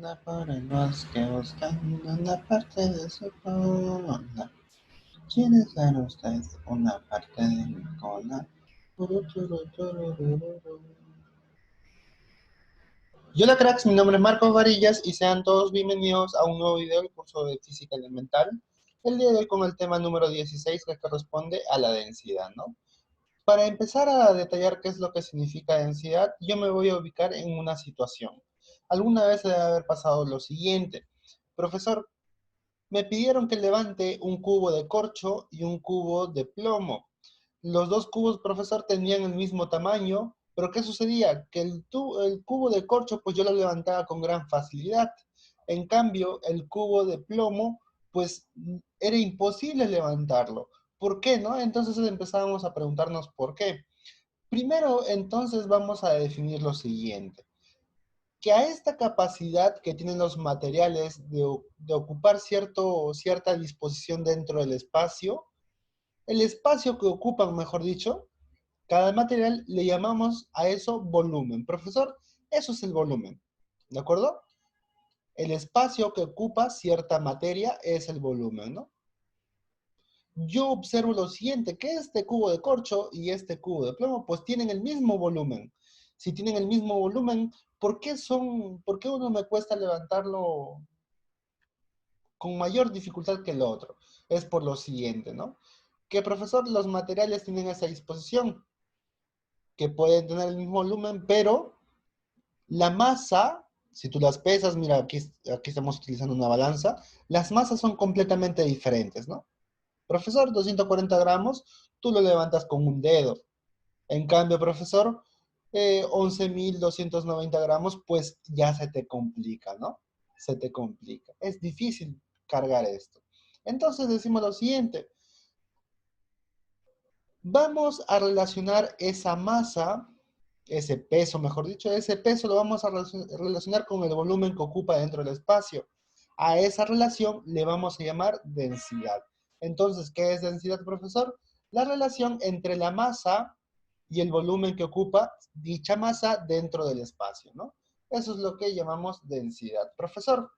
anda por el bosque buscando una parte de su cola. ¿Quiere ser usted una parte de mi cola? Turu, turu, tururururu. Y hola cracks, mi nombre es Marcos Varillas y sean todos bienvenidos a un nuevo video del curso de Física Elemental. El día de hoy con el tema número 16 que corresponde a la densidad, ¿no? Para empezar a detallar qué es lo que significa densidad, yo me voy a ubicar en una situación. Alguna vez debe haber pasado lo siguiente. Profesor, me pidieron que levante un cubo de corcho y un cubo de plomo. Los dos cubos, profesor, tenían el mismo tamaño, pero ¿qué sucedía? Que el cubo de corcho, pues yo lo levantaba con gran facilidad. En cambio, el cubo de plomo, pues era imposible levantarlo. ¿Por qué, no? Entonces empezábamos a preguntarnos por qué. Primero, entonces, vamos a definir lo siguiente. Que a esta capacidad que tienen los materiales de ocupar cierta disposición dentro del espacio, el espacio que ocupan, mejor dicho, cada material le llamamos a eso volumen. Profesor, eso es el volumen, ¿de acuerdo? El espacio que ocupa cierta materia es el volumen, ¿no? Yo observo lo siguiente, que este cubo de corcho y este cubo de plomo, pues tienen el mismo volumen. Si tienen el mismo volumen, ¿por qué uno me cuesta levantarlo con mayor dificultad que el otro? Es por lo siguiente, ¿no? Que, profesor, los materiales tienen esa disposición, que pueden tener el mismo volumen, pero la masa, si tú las pesas, mira, aquí estamos utilizando una balanza, las masas son completamente diferentes, ¿no? Profesor, 240 gramos, tú lo levantas con un dedo. En cambio, profesor, 11.290 gramos, pues ya se te complica, ¿no? Se te complica. Es difícil cargar esto. Entonces decimos lo siguiente. Vamos a relacionar esa masa, ese peso, mejor dicho, ese peso lo vamos a relacionar con el volumen que ocupa dentro del espacio. A esa relación le vamos a llamar densidad. Entonces, ¿qué es densidad, profesor? La relación entre la masa y el volumen que ocupa dicha masa dentro del espacio, ¿no? Eso es lo que llamamos densidad. Profesor,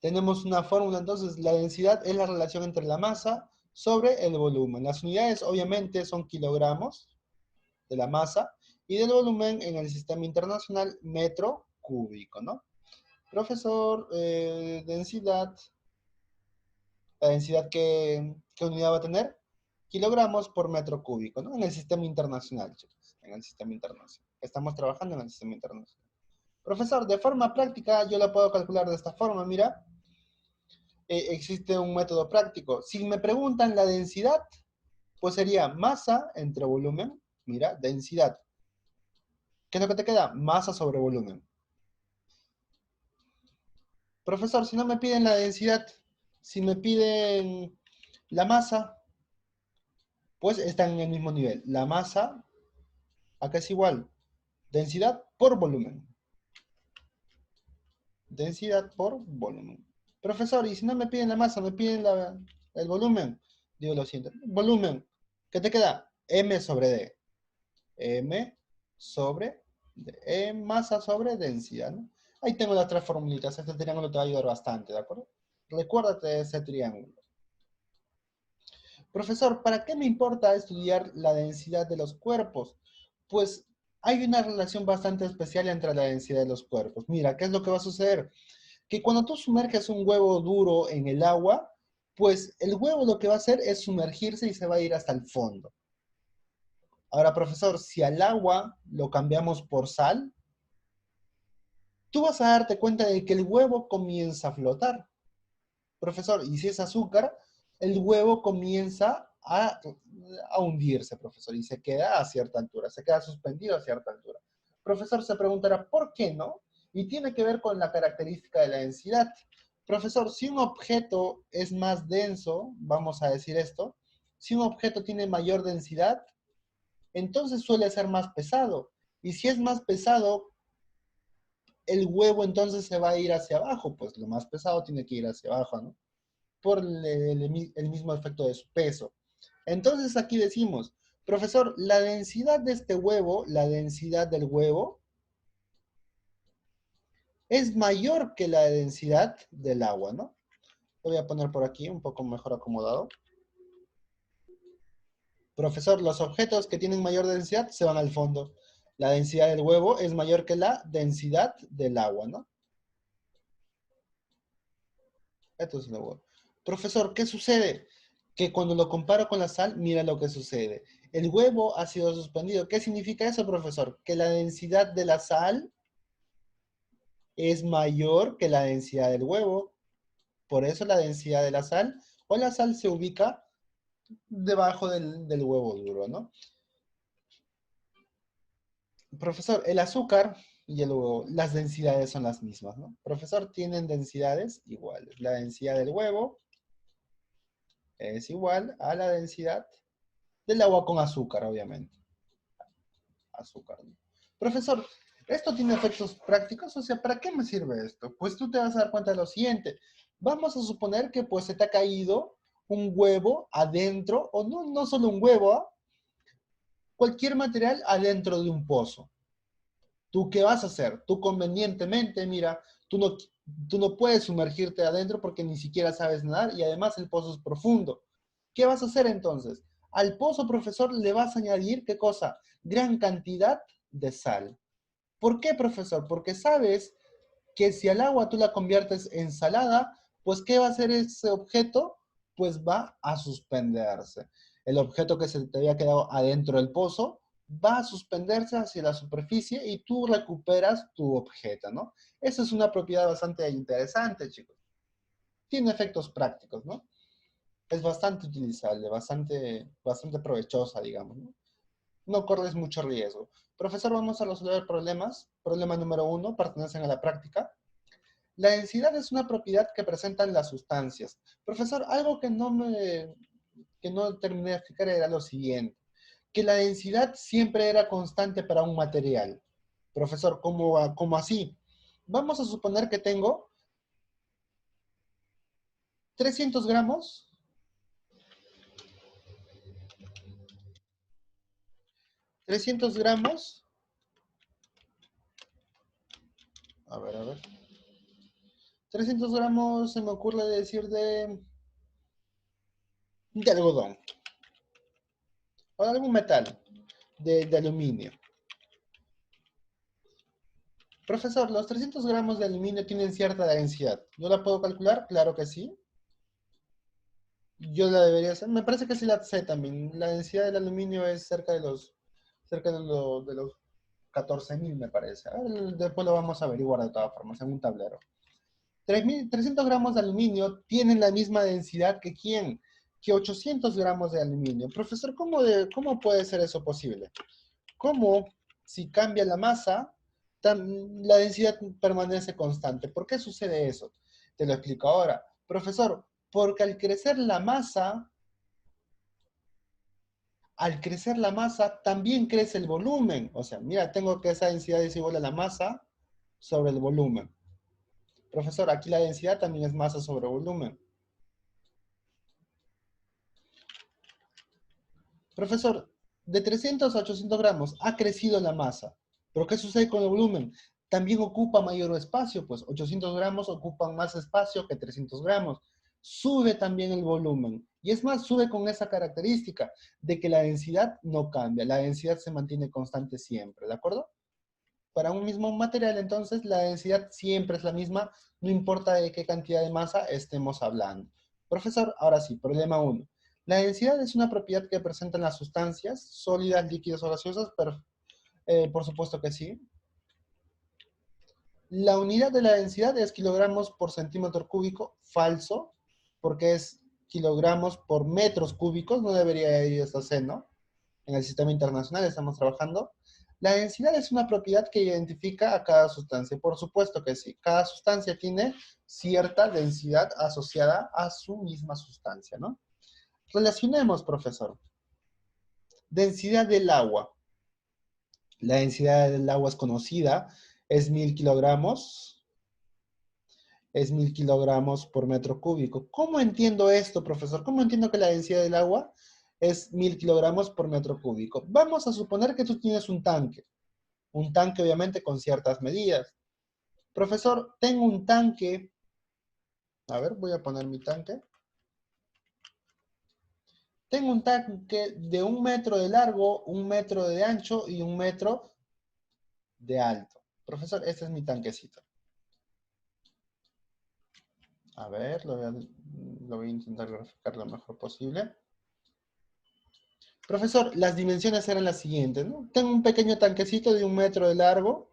tenemos una fórmula, entonces la densidad es la relación entre la masa sobre el volumen. Las unidades obviamente son kilogramos de la masa y del volumen en el sistema internacional metro cúbico, ¿no? Profesor, densidad, la densidad ¿qué unidad va a tener? Kilogramos por metro cúbico, ¿no? En el sistema internacional, chicos, en el sistema internacional. Estamos trabajando en el sistema internacional. Profesor, de forma práctica yo la puedo calcular de esta forma, mira. Existe un método práctico. Si me preguntan la densidad, pues sería masa entre volumen, mira, densidad. ¿Qué es lo que te queda? Masa sobre volumen. Profesor, si no me piden la densidad, si me piden la masa, pues están en el mismo nivel. La masa, acá es igual, densidad por volumen. Densidad por volumen. Profesor, y si no me piden la masa, me piden el volumen, digo lo siguiente, volumen, ¿qué te queda? M sobre D. M sobre D. Masa sobre densidad, ¿no? Ahí tengo las tres formulitas. Este triángulo te va a ayudar bastante, ¿de acuerdo? Recuérdate de ese triángulo. Profesor, ¿para qué me importa estudiar la densidad de los cuerpos? Pues hay una relación bastante especial entre la densidad de los cuerpos. Mira, ¿qué es lo que va a suceder? Que cuando tú sumerges un huevo duro en el agua, pues el huevo lo que va a hacer es sumergirse y se va a ir hasta el fondo. Ahora, profesor, si al agua lo cambiamos por sal, tú vas a darte cuenta de que el huevo comienza a flotar. Profesor, y si es azúcar, el huevo comienza a hundirse, profesor, y se queda a cierta altura, se queda suspendido a cierta altura. Profesor se preguntará, ¿por qué no? Y tiene que ver con la característica de la densidad. Profesor, si un objeto es más denso, vamos a decir esto, si un objeto tiene mayor densidad, entonces suele ser más pesado. Y si es más pesado, el huevo entonces se va a ir hacia abajo, pues lo más pesado tiene que ir hacia abajo, ¿no? Por el mismo efecto de su peso. Entonces aquí decimos, profesor, la densidad de este huevo, la densidad del huevo, es mayor que la densidad del agua, ¿no? Lo voy a poner por aquí, un poco mejor acomodado. Profesor, los objetos que tienen mayor densidad se van al fondo. La densidad del huevo es mayor que la densidad del agua, ¿no? Esto es el huevo. Profesor, ¿qué sucede? Que cuando lo comparo con la sal, mira lo que sucede. El huevo ha sido suspendido. ¿Qué significa eso, profesor? Que la densidad de la sal es mayor que la densidad del huevo. Por eso la densidad de la sal o la sal se ubica debajo del huevo duro, ¿no? Profesor, el azúcar y el huevo, las densidades son las mismas, ¿no? Profesor, tienen densidades iguales. La densidad del huevo es igual a la densidad del agua con azúcar, obviamente. Azúcar, ¿no? Profesor, ¿esto tiene efectos prácticos? O sea, ¿para qué me sirve esto? Pues tú te vas a dar cuenta de lo siguiente. Vamos a suponer que pues se te ha caído un huevo adentro, o no, no solo un huevo, ¿ah? Cualquier material adentro de un pozo. ¿Tú qué vas a hacer? Tú convenientemente, mira, tú no puedes sumergirte adentro porque ni siquiera sabes nadar y además el pozo es profundo. ¿Qué vas a hacer entonces? Al pozo, profesor, le vas a añadir, ¿qué cosa? Gran cantidad de sal. ¿Por qué, profesor? Porque sabes que si al agua tú la conviertes en salada, pues ¿qué va a hacer ese objeto? Pues va a suspenderse. El objeto que se te había quedado adentro del pozo va a suspenderse hacia la superficie y tú recuperas tu objeto, ¿no? Esa es una propiedad bastante interesante, chicos. Tiene efectos prácticos, ¿no? Es bastante utilizable, bastante provechosa, digamos, ¿no? No corres mucho riesgo. Profesor, vamos a resolver problemas. Problema número 1, pertenecen a la práctica. La densidad es una propiedad que presentan las sustancias. Profesor, algo que no terminé de explicar era lo siguiente, que la densidad siempre era constante para un material. Profesor, ¿cómo así? Vamos a suponer que tengo 300 gramos, 300 gramos, a ver, 300 gramos se me ocurre decir de algodón, o de algún metal, de aluminio. Profesor, los 300 gramos de aluminio tienen cierta densidad. ¿Yo la puedo calcular? Claro que sí. Yo la debería hacer. Me parece que sí la sé también. La densidad del aluminio es cerca de los 14.000, me parece. A ver, después lo vamos a averiguar de todas formas en un tablero. 300 gramos de aluminio tienen la misma densidad que ¿quién? Que 800 gramos de aluminio. Profesor, ¿cómo puede ser eso posible? ¿Cómo si cambia la masa, la densidad permanece constante? ¿Por qué sucede eso? Te lo explico ahora. Profesor, porque al crecer la masa, también crece el volumen. O sea, mira, tengo que esa densidad es igual a la masa sobre el volumen. Profesor, aquí la densidad también es masa sobre volumen. Profesor, de 300 a 800 gramos ha crecido la masa. ¿Pero qué sucede con el volumen? También ocupa mayor espacio, pues 800 gramos ocupan más espacio que 300 gramos. Sube también el volumen. Y es más, sube con esa característica de que la densidad no cambia. La densidad se mantiene constante siempre, ¿de acuerdo? Para un mismo material, entonces, la densidad siempre es la misma, no importa de qué cantidad de masa estemos hablando. Profesor, ahora sí, problema 1. La densidad es una propiedad que presentan las sustancias, sólidas, líquidas o gaseosas, pero por supuesto que sí. La unidad de la densidad es kilogramos por centímetro cúbico, falso, porque es kilogramos por metros cúbicos, no debería ir hasta C, ¿no? En el sistema internacional estamos trabajando. La densidad es una propiedad que identifica a cada sustancia. Por supuesto que sí. Cada sustancia tiene cierta densidad asociada a su misma sustancia, ¿no? Relacionemos, profesor. Densidad del agua. La densidad del agua es conocida. Es 1000 kilogramos. Es 1000 kilogramos por metro cúbico. ¿Cómo entiendo esto, profesor? ¿Cómo entiendo que la densidad del agua es 1000 kilogramos por metro cúbico? Vamos a suponer que tú tienes un tanque obviamente con ciertas medidas. Profesor, tengo un tanque. A ver, voy a poner mi tanque. Tengo un tanque de 1 metro de largo, 1 metro de ancho y 1 metro de alto. Profesor, este es mi tanquecito. A ver, lo voy a intentar graficar lo mejor posible. Profesor, las dimensiones eran las siguientes, ¿no? Tengo un pequeño tanquecito de 1 metro de largo.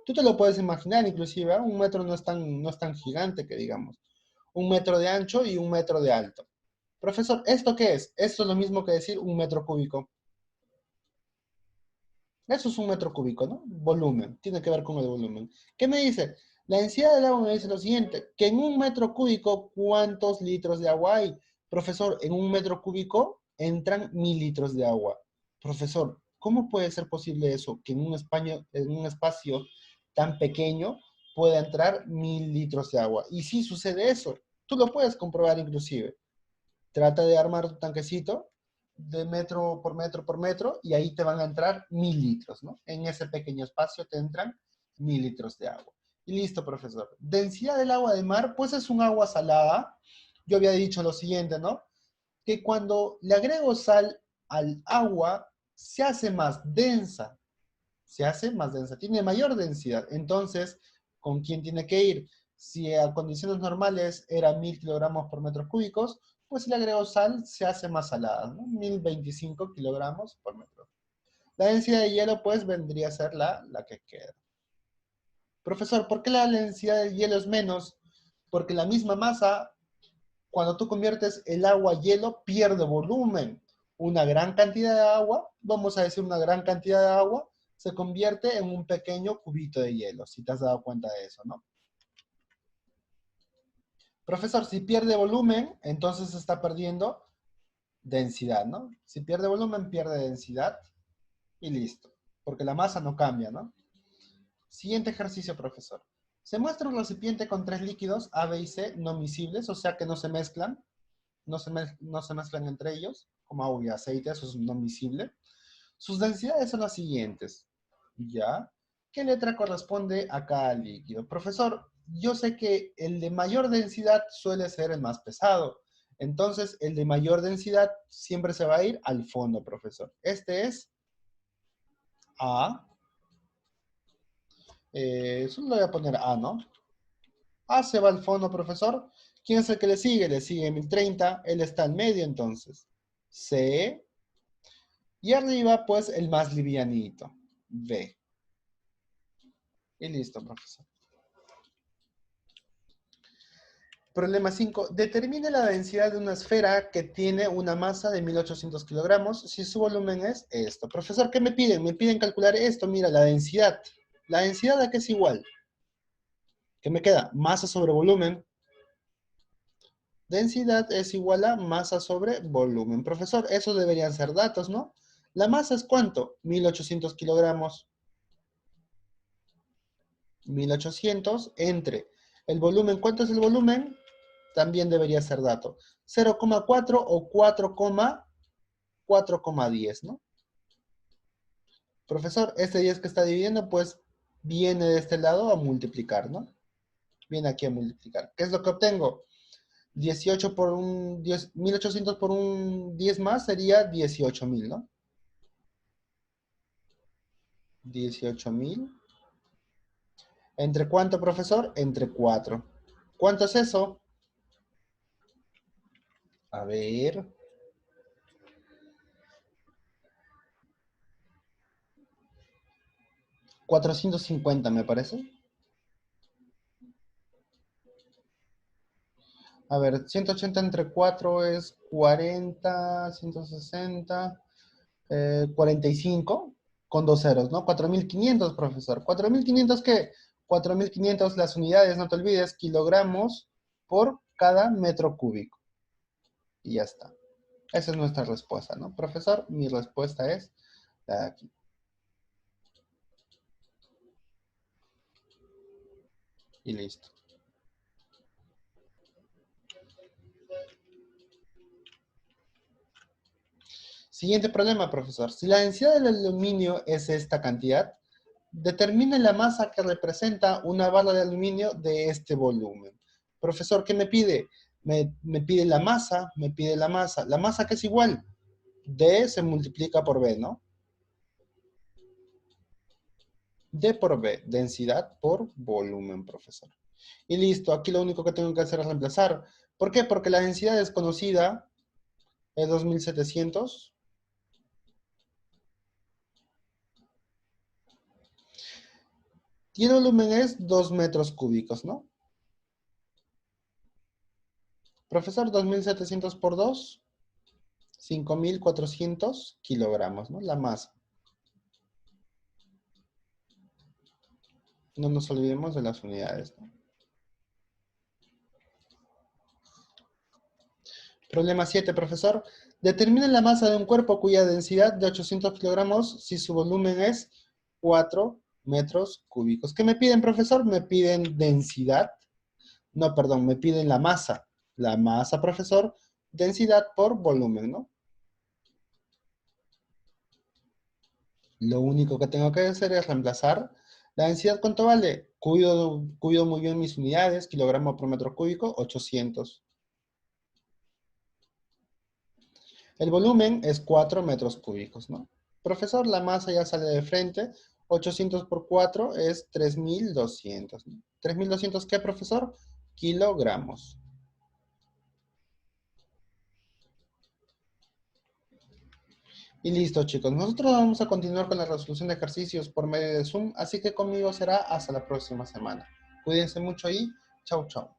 Tú te lo puedes imaginar, inclusive, ¿eh? 1 metro no es tan gigante que digamos. 1 metro de ancho y 1 metro de alto. Profesor, ¿esto qué es? Esto es lo mismo que decir 1 metro cúbico. Eso es 1 metro cúbico, ¿no? Volumen, tiene que ver con el volumen. ¿Qué me dice? La densidad del agua me dice lo siguiente, que en 1 metro cúbico, ¿cuántos litros de agua hay? Profesor, en 1 metro cúbico entran 1000 litros de agua. Profesor, ¿cómo puede ser posible eso? Que en un espacio tan pequeño pueda entrar 1000 litros de agua. Y sí sucede eso. Tú lo puedes comprobar inclusive. Trata de armar tu tanquecito de metro por metro por metro y ahí te van a entrar 1000 litros, ¿no? En ese pequeño espacio te entran 1000 litros de agua. Y listo, profesor. Densidad del agua de mar, pues es un agua salada. Yo había dicho lo siguiente, ¿no? Que cuando le agrego sal al agua, se hace más densa. Se hace más densa, tiene mayor densidad. Entonces, ¿con quién tiene que ir? Si a condiciones normales era 1000 kilogramos por metros cúbicos, pues si le agrego sal, se hace más salada, ¿no? 1025 kilogramos por metro. La densidad de hielo, pues, vendría a ser la que queda. Profesor, ¿por qué la densidad del hielo es menos? Porque la misma masa, cuando tú conviertes el agua a hielo, pierde volumen. Una gran cantidad de agua, vamos a decir una gran cantidad de agua, se convierte en un pequeño cubito de hielo, si te has dado cuenta de eso, ¿no? Profesor, si pierde volumen, entonces está perdiendo densidad, ¿no? Si pierde volumen, pierde densidad y listo, porque la masa no cambia, ¿no? Siguiente ejercicio, profesor. Se muestra un recipiente con 3 líquidos, A, B y C, no miscibles, o sea que no se mezclan, no se mezclan entre ellos, como agua y aceite, eso es no miscible. Sus densidades son las siguientes, ¿ya? ¿Qué letra corresponde a cada líquido? Profesor, yo sé que el de mayor densidad suele ser el más pesado, entonces el de mayor densidad siempre se va a ir al fondo, profesor. Este es A, solo le voy a poner A, ¿no? A se va al fondo, profesor. ¿Quién es el que le sigue? Le sigue 1030, él está al medio entonces. C, y arriba pues el más livianito, B. Y listo, profesor. Problema 5. Determine la densidad de una esfera que tiene una masa de 1800 kilogramos si su volumen es esto. Profesor, ¿qué me piden? Me piden calcular esto. Mira, la densidad. ¿La densidad a qué es igual? ¿Qué me queda? Masa sobre volumen. Densidad es igual a masa sobre volumen. Profesor, esos deberían ser datos, ¿no? ¿La masa es cuánto? 1800 kilogramos. 1800 entre el volumen. ¿Cuánto es el volumen? También debería ser dato. 0,4 o 4,10, ¿no? Profesor, este 10 que está dividiendo, pues viene de este lado a multiplicar, ¿no? Viene aquí a multiplicar. ¿Qué es lo que obtengo? 18 por un 10, 1800 por un 10 más sería 18.000, ¿no? 18.000. ¿Entre cuánto, profesor? Entre 4. ¿Cuánto es eso? A ver. 450 me parece. A ver, 180 entre 4 es 40, 160, 45 con dos ceros, ¿no? 4500, profesor. ¿4.500 qué? 4.500 las unidades, no te olvides, kilogramos por cada metro cúbico. Y ya está. Esa es nuestra respuesta, ¿no? Profesor, mi respuesta es la de aquí. Y listo. Siguiente problema, profesor. Si la densidad del aluminio es esta cantidad, Determine la masa que representa una barra de aluminio de este volumen. Profesor, ¿qué me pide? Me pide la masa, me pide la masa. ¿La masa que es igual? D se multiplica por B, ¿no? D por B, densidad por volumen, profesor. Y listo, aquí lo único que tengo que hacer es reemplazar. ¿Por qué? Porque la densidad desconocida es 2700. Y el volumen es 2 metros cúbicos, ¿no? Profesor, 2700 por 2, 5400 kilogramos, ¿no? La masa. No nos olvidemos de las unidades, ¿no? Problema 7, profesor. Determine la masa de un cuerpo cuya densidad de 800 kilogramos si su volumen es 4 metros cúbicos. ¿Qué me piden, profesor? Me piden densidad. No, perdón, me piden la masa. La masa, profesor, densidad por volumen, ¿no? Lo único que tengo que hacer es reemplazar. ¿La densidad cuánto vale? Cuido muy bien mis unidades, kilogramo por metro cúbico, 800. El volumen es 4 metros cúbicos, ¿no? Profesor, la masa ya sale de frente. 800 por 4 es 3200, ¿no? ¿3200 qué, profesor? Kilogramos. Y listo, chicos. Nosotros vamos a continuar con la resolución de ejercicios por medio de Zoom, así que conmigo será hasta la próxima semana. Cuídense mucho y chau, chau.